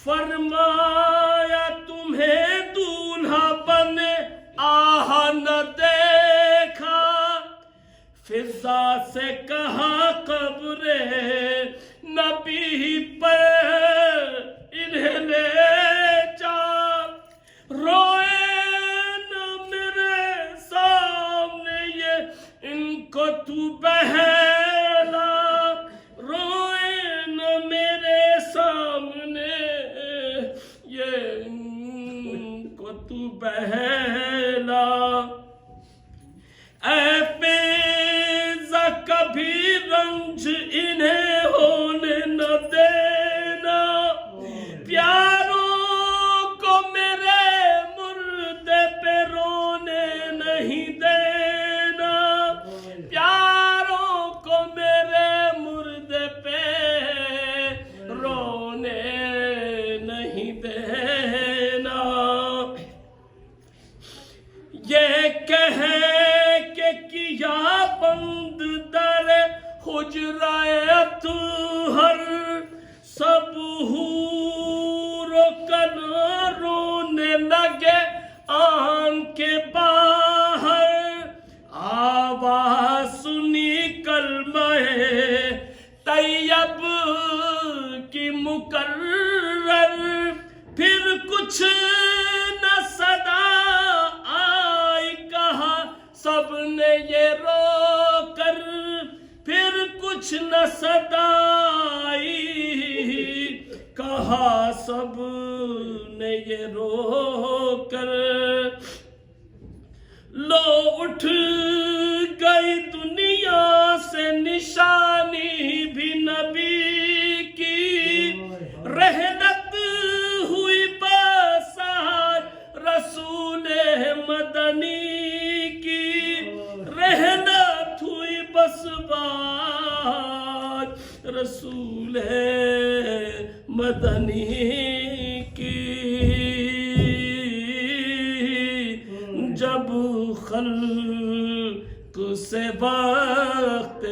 فرمایا تمہیں دولہا بنے آہ نہ دیکھا، فضا سے کہا قبر نبی پر انہیں لے جا، روئے نہ میرے سامنے یہ ان کو تو بہلا، روئے نہ میرے سامنے یہ ان کو تو بہلا، اے فیضا کبھی رنج انہیں ہونے نہ دینا، پیاروں کو میرے مردے پہ رونے نہیں دینا، پیاروں کو میرے مردے پہ رونے نہیں دینا، یہ کہہ کہ کیا بند در حجرہ اطہر، سب حور و کنا رونے لگے آن کے باہر، آواز سنی کلمہ طیب کی مکرر، پھر کچھ نہ صدا آئی کہا سب نے یہ رو کر، پھر کچھ نہ صدا آئی کہا سب نے یہ رو کر، لو اٹھ گئی دنیا سے نشانی بھی نبی کی، رحلت ہوئی بس آج رسول مدنی کی، رحلت ہوئی بس آج رسول مدنی کی، جب خلق سے وقت